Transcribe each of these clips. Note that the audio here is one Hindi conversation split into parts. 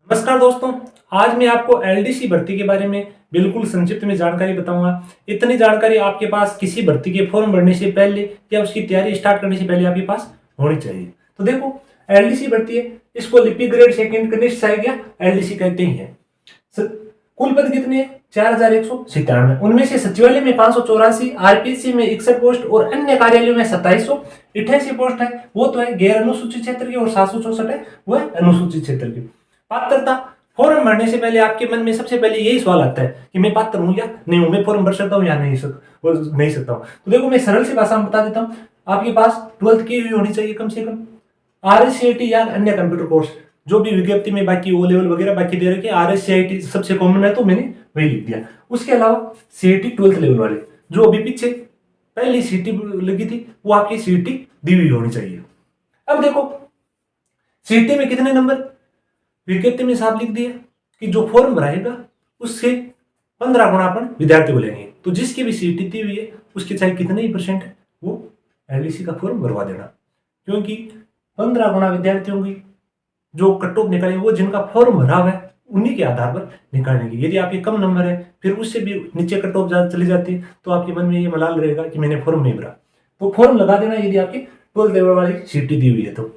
नमस्कार दोस्तों। आज मैं आपको एलडीसी भर्ती के बारे में बिल्कुल संक्षिप्त में जानकारी बताऊंगा। इतनी जानकारी आपके पास किसी भर्ती के फॉर्म भरने से पहले या उसकी तैयारी स्टार्ट करने से पहले आपके पास होनी चाहिए। तो देखो, एलडीसी भर्ती है, इसको लिपि ग्रेड सेकंड कनिष्ठ सहायक एलडीसी कहते ही है। कुल पद कितने हैं? 4197। उनमें से सचिवालय में 584, आरपीसी में 61 पोस्ट और अन्य कार्यालयों में 2788 पोस्ट है। वो तो है गैर अनुसूचित क्षेत्र की, और 764 है वो है अनुसूचित क्षेत्र की। पात्रता, फॉर्म भरने से पहले आपके मन में सबसे पहले यही सवाल आता है कि मैं पात्र हूं या नहीं हूं, मैं फॉर्म भर सकता हूं या नहीं सकता हूं। तो देखो, मैं सरल सी भाषा में बता देता हूं। आपके पास 12th की हुई होनी चाहिए कम से कम, आरएससीआईटी या अन्य कंप्यूटर कोर्स जो भी विज्ञप्ति में बाकी ओ लेवल वगैरह बाकी दे रखे, आरएससीआईटी सबसे कॉमन है तो मैंने वही लिख दिया। उसके अलावा सीईटी 12th लेवल वाले, जो अभी पीछे पहली सीईटी लगी थी वो आपकी सीईटी दी हुई होनी चाहिए। अब देखो, सीईटी में कितने नंबर, विज्ञप्ति में साफ लिख दिया कि जो फॉर्म भराएगा उससे 15 गुना अपन विद्यार्थी को लेंगे। तो जिसकी भी सीईटी दी हुई है उसके चाहे कितने ही परसेंट है वो एलडीसी का फॉर्म भरवा देना, क्योंकि 15 गुना विद्यार्थियों की जो कट ऑफ निकालेंगे वो जिनका फॉर्म भरा हुआ है उन्हीं के आधार पर निकालेंगे। यदि आपके कम नंबर है फिर उससे भी नीचे कट ऑफ चली जाती है तो आपके मन में ये मलाल रहेगा कि मैंने फॉर्म नहीं भरा। तो फॉर्म लगा देना यदि आपकी 12th लेवल वाली सीईटी दी हुई है। तो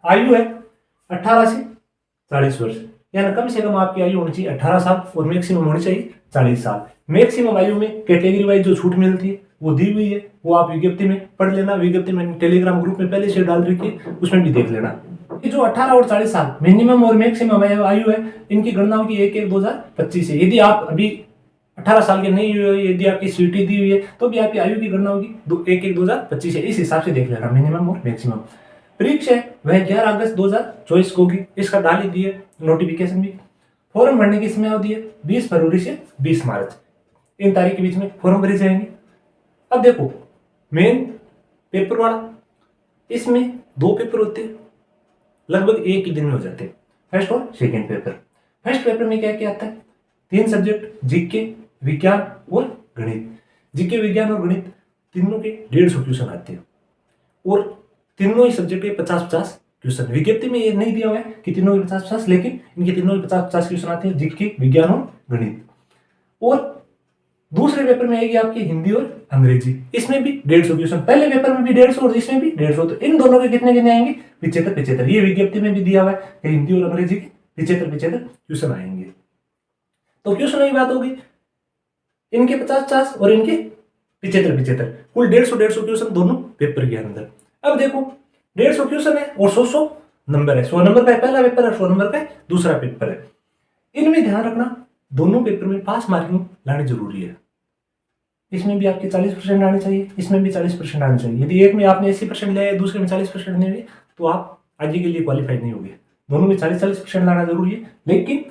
आयु है 18 से 40 वर्ष, यानी कम से कम आपकी आयु होनी चाहिए 18 साल और मैक्सिमम होनी चाहिए 40 साल। मैक्सिमम आयु में कैटेगरी वाइज जो छूट मिलती है वो दी हुई है, वो आप विज्ञप्ति में पढ़ लेना। विज्ञप्ति में टेलीग्राम ग्रुप में पहले से डाल रखी है, उसमें भी देख लेना। ये जो 18 और 40 साल मिनिमम और मैक्सिमम आयु है, इनकी गणना होगी 1/1/2025 से। यदि आप अभी 18 साल के नहीं हुए, यदि आपकी सीईटी दी हुई है तो भी आपकी आयु की गणना होगी 1/1/2025 से। इस हिसाब से देख लेना मिनिमम और मैक्सिमम। परीक्षा है वह 11 अगस्त 2024 को होगी, इसका डाल ही दिए नोटिफिकेशन भी। फॉर्म भरने की समय अवधि है 20 फरवरी से 20 मार्च, इन तारीख के बीच में फॉर्म भरे जाएंगे। अब देखो, मेन पेपर वाला, इसमें 2 पेपर होते हैं, लगभग एक ही दिन में हो जाते हैं, फर्स्ट और सेकेंड पेपर। फर्स्ट पेपर में क्या क्या आता है? 3 सब्जेक्ट, जीके, विज्ञान और गणित। जीके, विज्ञान और गणित तीनों के 150 क्वेश्चन आते हैं, और तीनों ही सब्जेक्ट के 50-50 क्वेश्चन। विज्ञप्ति में ये नहीं दिया हुआ है कि तीनों के 50-50, लेकिन इनके तीनों के 50-50 क्वेश्चन आते हैं, जीके, विज्ञान और गणित। और दूसरे पेपर में आएगी आपकी हिंदी और अंग्रेजी, इसमें भी 150 क्वेश्चन। पहले पेपर में भी 150 और इसमें भी 150, तो इन दोनों के कितने कितने आएंगे? 75-75। ये विज्ञप्ति में भी दिया हुआ है कि हिंदी और अंग्रेजी के 75-75 क्वेश्चन आएंगे। तो क्वेश्चन की बात होगी, इनके 50-50 और इनके 75-75, कुल 150 क्वेश्चन दोनों पेपर के अंदर। अब देखो, 150 क्वेश्चन है और 100 नंबर है। 100 नंबर का पहला पेपर है, 100 नंबर का दूसरा पेपर है। इनमें ध्यान रखना, दोनों पेपर में पास मार्किंग लानी जरूरी है। इसमें भी आपके 40% आने चाहिए, इसमें भी 40% आने चाहिए। यदि एक में आपने 80% लिया है, दूसरे में 40% नहीं हुए, तो आप आगे के लिए क्वालिफाई नहीं होंगे। दोनों में 40-40% लाना जरूरी है। लेकिन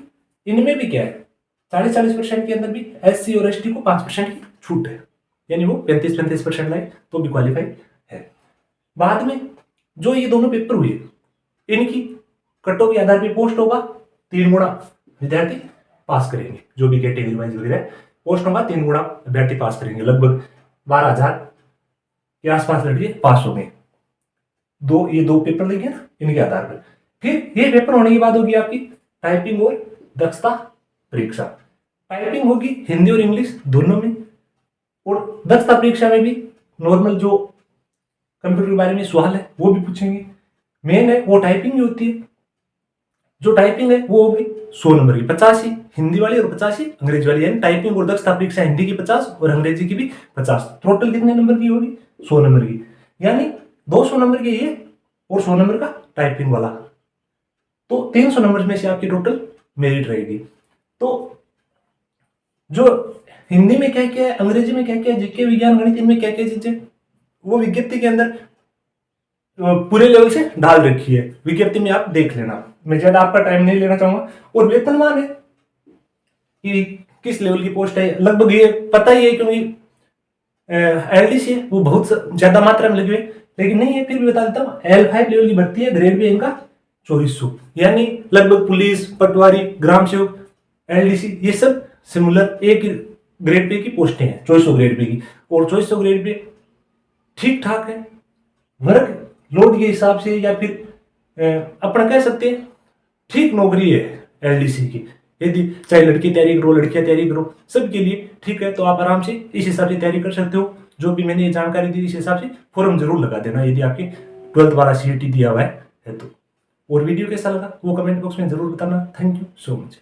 इनमें भी क्या है, 40-40% के अंदर भी SC और ST को 5% की छूट है, यानी वो 35-35% लाए तो भी क्वालिफाई है। बाद में जो ये दोनों पेपर हुए, इनकी कटों के आधार पर पोस्ट होगा 3 गुना विद्यार्थी पास करेंगे। जो भी कैटेगरी वाइज वगैरह पोस्ट होगा 3 गुना अभ्यर्थी पास करेंगे। लगभग 12,000 के आसपास लड़के पास हो गए। ये दो पेपर लेंगे ना, इनके आधार पर। फिर ये पेपर होने के बाद होगी आपकी टाइपिंग और दक्षता परीक्षा। टाइपिंग होगी हिंदी और इंग्लिश दोनों में, और दक्षता परीक्षा में भी नॉर्मल जो कंप्यूटर के बारे में सवाल है वो भी पूछेंगे। मेन है वो टाइपिंग ही होती है। जो टाइपिंग है वो होगी 100 नंबर की, 85 हिंदी वाली और 85 अंग्रेजी वाली। यानी टाइपिंग और दक्षता परीक्षा हिंदी की 50 और अंग्रेजी की भी 50। टोटल कितने नंबर की होगी? 100 नंबर की। यानी 200 नंबर की ये और 100 नंबर का टाइपिंग वाला, तो 300 नंबर में से आपकी टोटल मेरिट रहेगी। तो जो हिंदी में क्या क्या है, अंग्रेजी में क्या क्या है, जीके, विज्ञान, गणित, इनमें क्या क्या चीजें, वो विज्ञप्ति के अंदर पूरे लेवल से डाल रखी है। विज्ञप्ति में आप देख लेना, मैं ज्यादा आपका टाइम नहीं लेना चाहूंगा। और वेतनमान है कि किस लेवल की पोस्ट है, लगभग ये पता ही है, क्योंकि एलडीसी है वो बहुत ज्यादा मात्रा में लगी हुई है, लेकिन नहीं है, फिर भी बता देता हूँ। L5 लेवल की भर्ती है, ग्रेड भी इनका 2400, यानी लगभग पुलिस, पटवारी, ग्राम सेवक, एलडीसी ये सब सिमिलर एक ग्रेड पे की पोस्टें हैं, 2400 ग्रेड पे की। और 2400 ग्रेड पे ठीक ठाक है। वर्क लोड के हिसाब से या फिर अपना कह सकते हैं ठीक नौकरी है एलडीसी की। यदि चाहे लड़के तैयारी करो लड़कियां तैयारी करो, सबके लिए ठीक है, तो आप आराम से इस हिसाब से तैयारी कर सकते हो। जो भी मैंने ये जानकारी दी इस हिसाब से फॉर्म जरूर लगा देना यदि आपके 12th 12 सीईटी दिया हुआ है तो। और वीडियो कैसा लगा वो कमेंट बॉक्स में जरूर बताना। Thank you so much.